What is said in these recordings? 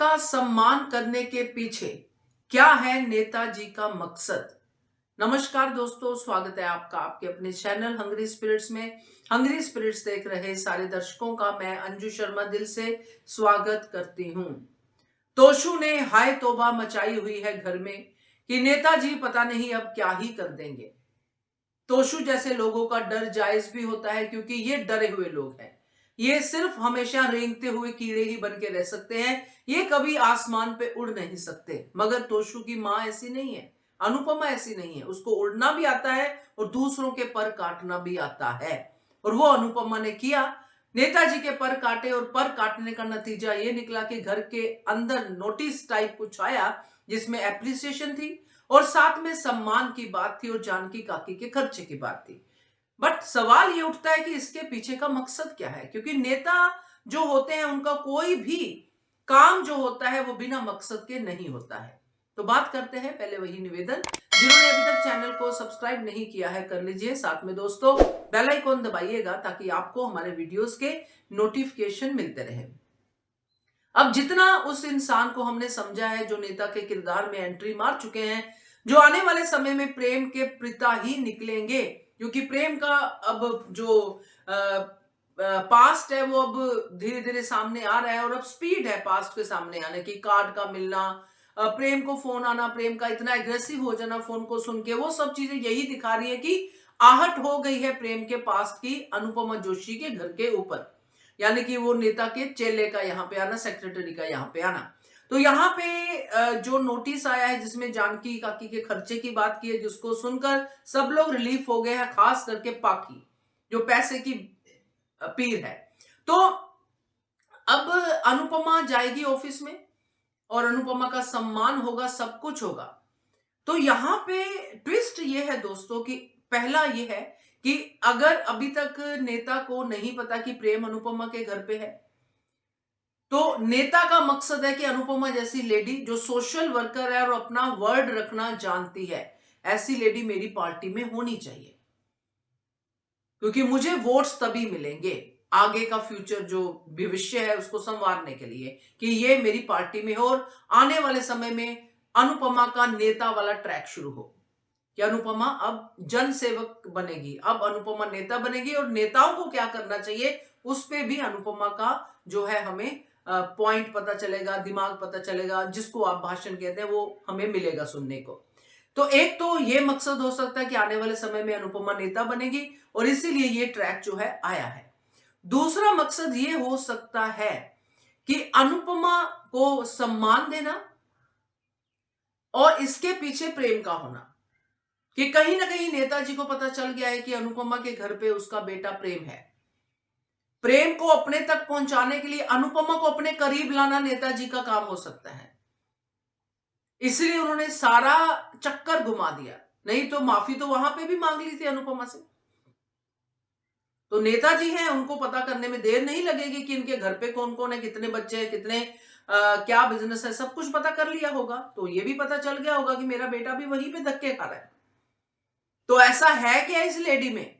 का सम्मान करने के पीछे क्या है नेताजी का मकसद। नमस्कार दोस्तों, स्वागत है आपका आपके अपने चैनल हंग्री स्पिरिट्स में। हंग्री स्पिरिट्स देख रहे सारे दर्शकों का मैं अंजू शर्मा दिल से स्वागत करती हूं। तोशु ने हाय तौबा मचाई हुई है घर में कि नेताजी पता नहीं अब क्या ही कर देंगे। तोशु जैसे लोगों का डर जायज भी होता है क्योंकि ये डरे हुए लोग हैं। ये सिर्फ हमेशा रेंगते हुए कीड़े ही बन के रह सकते हैं, ये कभी आसमान पे उड़ नहीं सकते। मगर तोशु की मां ऐसी नहीं है, अनुपमा ऐसी नहीं है। उसको उड़ना भी आता है और दूसरों के पर काटना भी आता है, और वो अनुपमा ने किया। नेताजी के पर काटे और पर काटने का नतीजा ये निकला कि घर के अंदर नोटिस टाइप कुछ आया जिसमें एप्रिसिएशन थी और साथ में सम्मान की बात थी और जानकी काकी के खर्चे की बात थी। बट सवाल ये उठता है कि इसके पीछे का मकसद क्या है, क्योंकि नेता जो होते हैं उनका कोई भी काम जो होता है वो बिना मकसद के नहीं होता है। तो बात करते हैं, पहले वही निवेदन, जिन्होंने अभी तक चैनल को सब्सक्राइब नहीं किया है कर लीजिए, साथ में दोस्तों बेल आइकॉन दबाइएगा ताकि आपको हमारे वीडियोस के नोटिफिकेशन मिलते रहे। अब जितना उस इंसान को हमने समझा है जो नेता के किरदार में एंट्री मार चुके हैं, जो आने वाले समय में प्रेम के पिता ही निकलेंगे, क्योंकि प्रेम का अब जो पास्ट है वो अब धीरे धीरे सामने आ रहा है और अब स्पीड है पास्ट के सामने आने की। कार्ड का मिलना, प्रेम को फोन आना, प्रेम का इतना एग्रेसिव हो जाना फोन को सुन के, वो सब चीजें यही दिखा रही है कि आहट हो गई है प्रेम के पास्ट की अनुपमा जोशी के घर के ऊपर। यानी कि वो नेता के चेले का यहाँ पे आना, सेक्रेटरी का यहाँ पे आना। तो यहाँ पे जो नोटिस आया है जिसमें जानकी काकी के खर्चे की बात की है, जिसको सुनकर सब लोग रिलीफ हो गए हैं, खास करके पाकी जो पैसे की पीर है। तो अब अनुपमा जाएगी ऑफिस में और अनुपमा का सम्मान होगा, सब कुछ होगा। तो यहाँ पे ट्विस्ट ये है दोस्तों कि पहला ये है कि अगर अभी तक नेता को नहीं पता कि प्रेम अनुपमा के घर पे है, तो नेता का मकसद है कि अनुपमा जैसी लेडी जो सोशल वर्कर है और अपना वर्ड रखना जानती है, ऐसी लेडी मेरी पार्टी में होनी चाहिए, क्योंकि मुझे वोट्स तभी मिलेंगे आगे का फ्यूचर जो भविष्य है उसको संवारने के लिए, कि ये मेरी पार्टी में हो और आने वाले समय में अनुपमा का नेता वाला ट्रैक शुरू हो कि अनुपमा अब जन सेवक बनेगी, अब अनुपमा नेता बनेगी और नेताओं को क्या करना चाहिए उस पे भी अनुपमा का जो है हमें पॉइंट पता चलेगा, दिमाग पता चलेगा, जिसको आप भाषण कहते हैं वो हमें मिलेगा सुनने को। तो एक तो ये मकसद हो सकता है कि आने वाले समय में अनुपमा नेता बनेगी और इसीलिए ये ट्रैक जो है आया है। दूसरा मकसद ये हो सकता है कि अनुपमा को सम्मान देना और इसके पीछे प्रेम का होना, कि कहीं ना कहीं नेताजी को पता चल गया है कि अनुपमा के घर पे उसका बेटा प्रेम है। प्रेम को अपने तक पहुंचाने के लिए अनुपमा को अपने करीब लाना नेताजी का काम हो सकता है, इसलिए उन्होंने सारा चक्कर घुमा दिया। नहीं तो माफी तो वहां पे भी मांग ली थी अनुपमा से। तो नेताजी हैं, उनको पता करने में देर नहीं लगेगी कि इनके घर पे कौन कौन है, कितने बच्चे हैं, कितने क्या बिजनेस है, सब कुछ पता कर लिया होगा। तो ये भी पता चल गया होगा कि मेरा बेटा भी वहीं पे धक्के खा रहा है। तो ऐसा है क्या इस लेडी में,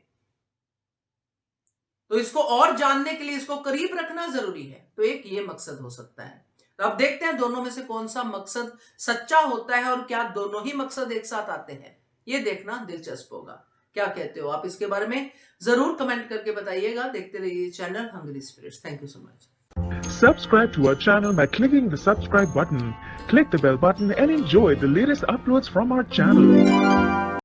तो इसको और जानने के लिए इसको करीब रखना जरूरी है। तो एक ये मकसद हो सकता है। तो अब देखते हैं दोनों में से कौन सा मकसद सच्चा होता है और क्या दोनों ही मकसद एक साथ आते हैं, ये देखना दिलचस्प होगा। क्या कहते हो आप इसके बारे में, जरूर कमेंट करके बताइएगा। देखते रहिए channel Hungry Spirits. Thank you so much. Subscribe to our channel by clicking the subscribe button. Click the bell button and enjoy the latest uploads from our channel.